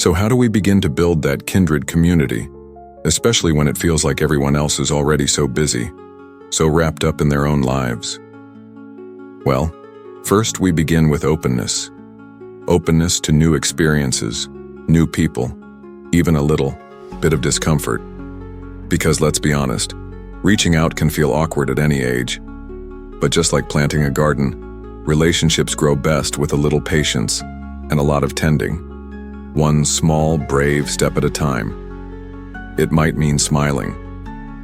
So how do we begin to build that kindred community, especially when it feels like everyone else is already so busy, so wrapped up in their own lives? Well, first we begin with openness. Openness to new experiences, new people, even a little bit of discomfort. Because let's be honest, reaching out can feel awkward at any age. But just like planting a garden, relationships grow best with a little patience and a lot of tending. One small, brave step at a time. It might mean smiling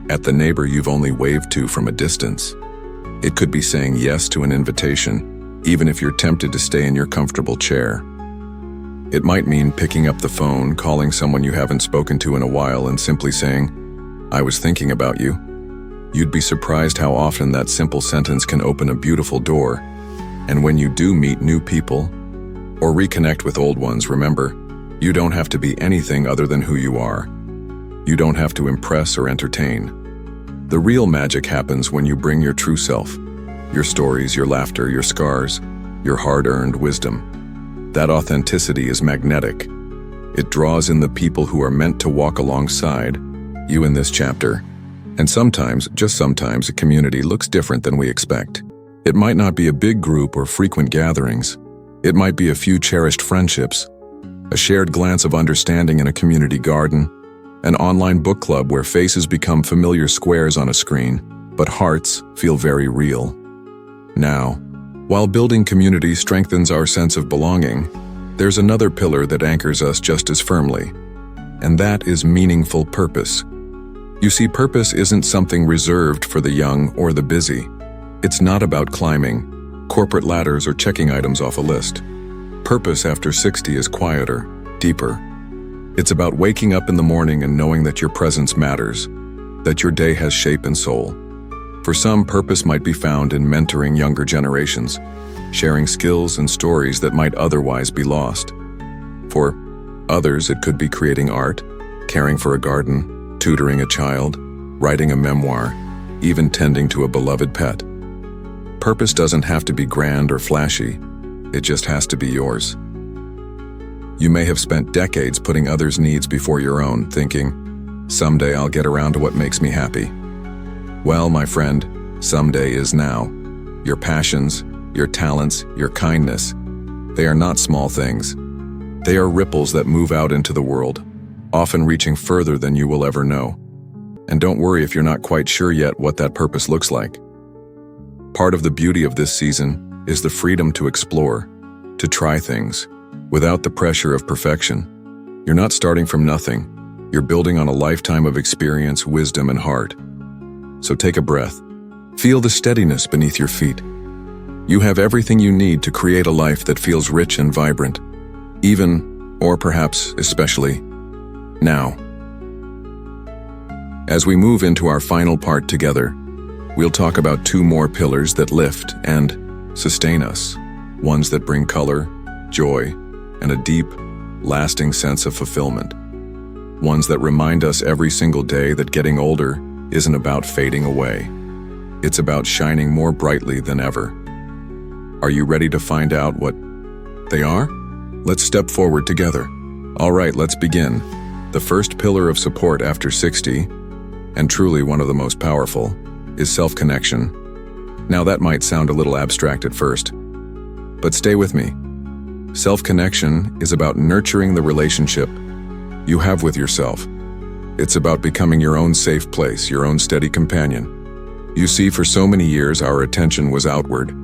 at the neighbor you've only waved to from a distance. It could be saying yes to an invitation, even if you're tempted to stay in your comfortable chair. It might mean picking up the phone, calling someone you haven't spoken to in a while, and simply saying, "I was thinking about you." You'd be surprised how often that simple sentence can open a beautiful door. And when you do meet new people or reconnect with old ones, remember, you don't have to be anything other than who you are. You don't have to impress or entertain. The real magic happens when you bring your true self, your stories, your laughter, your scars, your hard-earned wisdom. That authenticity is magnetic. It draws in the people who are meant to walk alongside you in this chapter. And sometimes, just sometimes, a community looks different than we expect. It might not be a big group or frequent gatherings. It might be a few cherished friendships, a shared glance of understanding in a community garden, an online book club where faces become familiar squares on a screen, but hearts feel very real. Now, while building community strengthens our sense of belonging, there's another pillar that anchors us just as firmly, and that is meaningful purpose. You see, purpose isn't something reserved for the young or the busy. It's not about climbing corporate ladders or checking items off a list. Purpose after 60 is quieter, deeper. It's about waking up in the morning and knowing that your presence matters, that your day has shape and soul. For some, purpose might be found in mentoring younger generations, sharing skills and stories that might otherwise be lost. For others, it could be creating art, caring for a garden, tutoring a child, writing a memoir, even tending to a beloved pet. Purpose doesn't have to be grand or flashy. It just has to be yours. You may have spent decades putting others' needs before your own, thinking, "Someday I'll get around to what makes me happy." Well, my friend, someday is now. Your passions, your talents, your kindness, they are not small things. They are ripples that move out into the world, often reaching further than you will ever know. And don't worry if you're not quite sure yet what that purpose looks like. Part of the beauty of this season is the freedom to explore, to try things, without the pressure of perfection. You're not starting from nothing. You're building on a lifetime of experience, wisdom, and heart. So take a breath. Feel the steadiness beneath your feet. You have everything you need to create a life that feels rich and vibrant, even, or perhaps especially, now. As we move into our final part together, we'll talk about two more pillars that lift and sustain us, ones that bring color, joy, and a deep, lasting sense of fulfillment. Ones that remind us every single day that getting older isn't about fading away. It's about shining more brightly than ever. Are you ready to find out what they are? Let's step forward together. All right, let's begin. The first pillar of support after 60, and truly one of the most powerful, is self-connection. Now that might sound a little abstract at first, but stay with me. Self-connection is about nurturing the relationship you have with yourself. It's about becoming your own safe place, your own steady companion. You see, for so many years our attention was outward,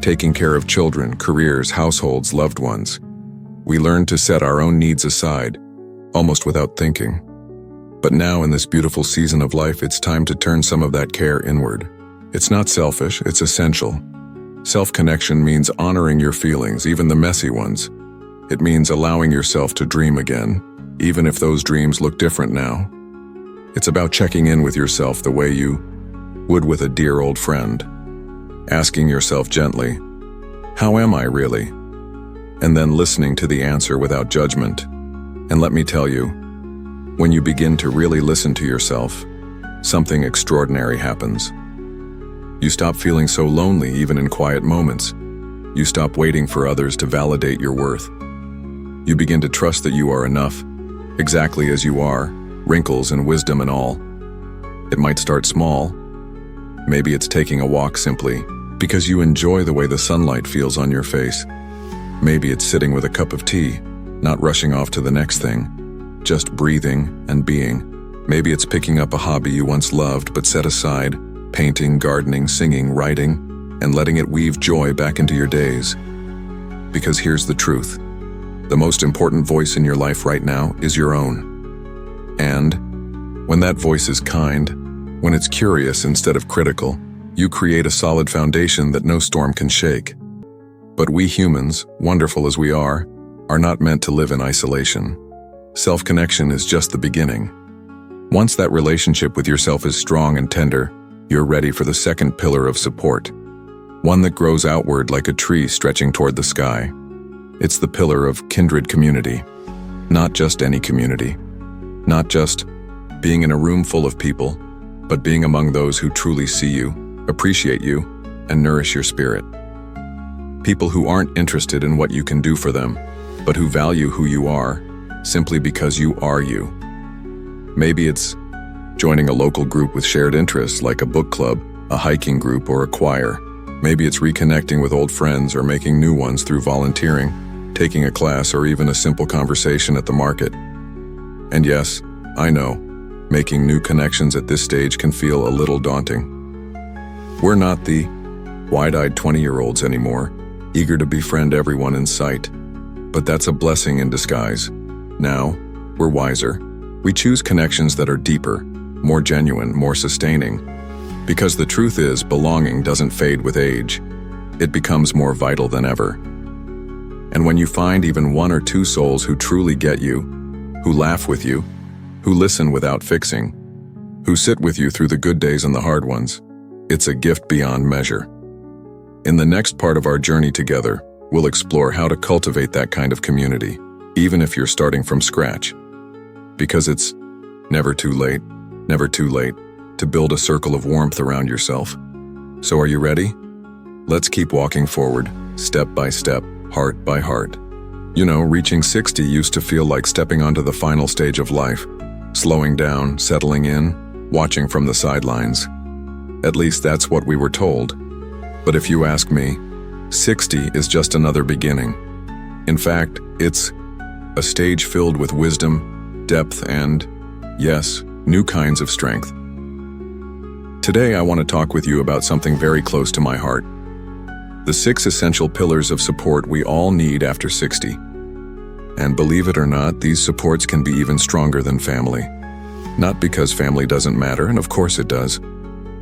taking care of children, careers, households, loved ones. We learned to set our own needs aside, almost without thinking. But now in this beautiful season of life, it's time to turn some of that care inward. It's not selfish, it's essential. Self-connection means honoring your feelings, even the messy ones. It means allowing yourself to dream again, even if those dreams look different now. It's about checking in with yourself the way you would with a dear old friend. Asking yourself gently, "How am I really?" And then listening to the answer without judgment. And let me tell you, when you begin to really listen to yourself, something extraordinary happens. You stop feeling so lonely even in quiet moments. You stop waiting for others to validate your worth. You begin to trust that you are enough, exactly as you are, wrinkles and wisdom and all. It might start small. Maybe it's taking a walk simply because you enjoy the way the sunlight feels on your face. Maybe it's sitting with a cup of tea, not rushing off to the next thing, just breathing and being. Maybe it's picking up a hobby you once loved but set aside, painting, gardening, singing, writing, and letting it weave joy back into your days. Because here's the truth. The most important voice in your life right now is your own. And when that voice is kind, when it's curious instead of critical, you create a solid foundation that no storm can shake. But we humans, wonderful as we are not meant to live in isolation. Self-connection is just the beginning. Once that relationship with yourself is strong and tender, you're ready for the second pillar of support, one that grows outward like a tree stretching toward the sky. It's the pillar of kindred community. Not just any community. Not just being in a room full of people, but being among those who truly see you, appreciate you, and nourish your spirit. People who aren't interested in what you can do for them, but who value who you are, simply because you are you. Maybe it's joining a local group with shared interests like a book club, a hiking group, or a choir. Maybe it's reconnecting with old friends or making new ones through volunteering, taking a class, or even a simple conversation at the market. And yes, I know, making new connections at this stage can feel a little daunting. We're not the wide-eyed 20-year-olds anymore, eager to befriend everyone in sight. But that's a blessing in disguise. Now, we're wiser. We choose connections that are deeper, more genuine, more sustaining. Because the truth is, belonging doesn't fade with age. It becomes more vital than ever. And when you find even one or two souls who truly get you, who laugh with you, who listen without fixing, who sit with you through the good days and the hard ones, it's a gift beyond measure. In the next part of our journey together, we'll explore how to cultivate that kind of community, even if you're starting from scratch. Because it's never too late to build a circle of warmth around yourself. So are you ready? Let's keep walking forward, step by step, heart by heart. You know, reaching 60 used to feel like stepping onto the final stage of life, slowing down, settling in, watching from the sidelines. At least that's what we were told. But if you ask me, 60 is just another beginning. In fact, it's a stage filled with wisdom, depth, and, yes, new kinds of strength. Today I want to talk with you about something very close to my heart. The 6 essential pillars of support we all need after 60. And believe it or not, these supports can be even stronger than family. Not because family doesn't matter, and of course it does,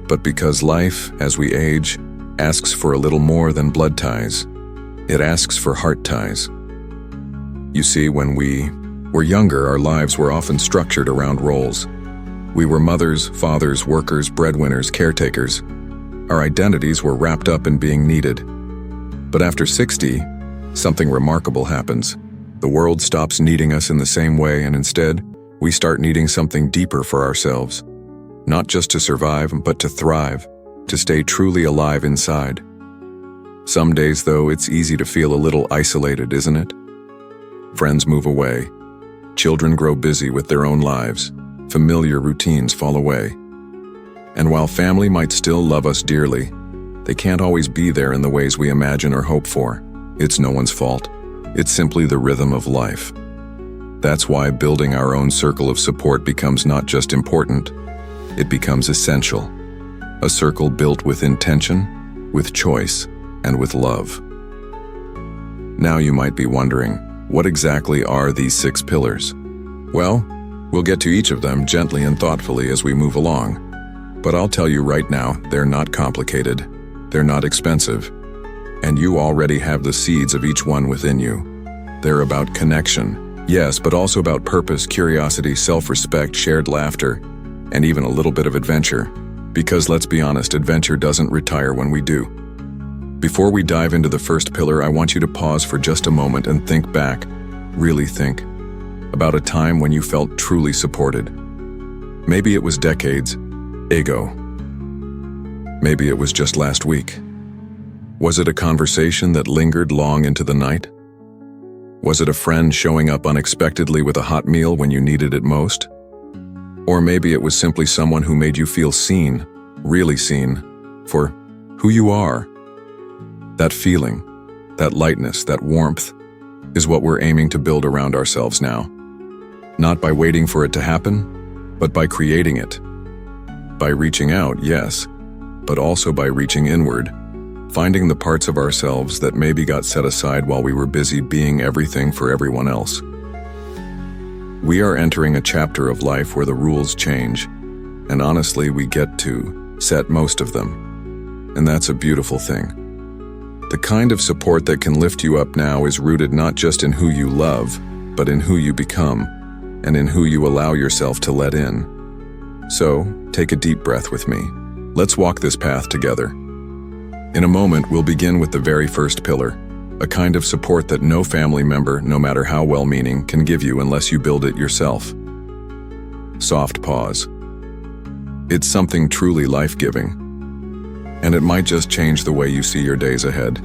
but because life, as we age, asks for a little more than blood ties. It asks for heart ties. You see, when we were younger, our lives were often structured around roles. We were mothers, fathers, workers, breadwinners, caretakers. Our identities were wrapped up in being needed. But after 60, something remarkable happens. The world stops needing us in the same way, and instead, we start needing something deeper for ourselves. Not just to survive, but to thrive, to stay truly alive inside. Some days, though, it's easy to feel a little isolated, isn't it? Friends move away. Children grow busy with their own lives. Familiar routines fall away. And while family might still love us dearly, they can't always be there in the ways we imagine or hope for. It's no one's fault. It's simply the rhythm of life. That's why building our own circle of support becomes not just important, it becomes essential. A circle built with intention, with choice, and with love. Now you might be wondering, what exactly are these 6 pillars? Well, we'll get to each of them gently and thoughtfully as we move along. But I'll tell you right now, they're not complicated, they're not expensive, and you already have the seeds of each one within you. They're about connection, yes, but also about purpose, curiosity, self-respect, shared laughter, and even a little bit of adventure. Because let's be honest, adventure doesn't retire when we do. Before we dive into the first pillar, I want you to pause for just a moment and think back, really think, about a time when you felt truly supported. Maybe it was decades ago. Maybe it was just last week. Was it a conversation that lingered long into the night? Was it a friend showing up unexpectedly with a hot meal when you needed it most? Or maybe it was simply someone who made you feel seen, really seen, for who you are. That feeling, that lightness, that warmth, is what we're aiming to build around ourselves now. Not by waiting for it to happen, but by creating it. By reaching out, yes, but also by reaching inward, finding the parts of ourselves that maybe got set aside while we were busy being everything for everyone else. We are entering a chapter of life where the rules change, and honestly, we get to set most of them. And that's a beautiful thing. The kind of support that can lift you up now is rooted not just in who you love, but in who you become, and in who you allow yourself to let in. So, take a deep breath with me. Let's walk this path together. In a moment, we'll begin with the very first pillar, a kind of support that no family member, no matter how well-meaning, can give you unless you build it yourself. Soft pause. It's something truly life-giving, and it might just change the way you see your days ahead.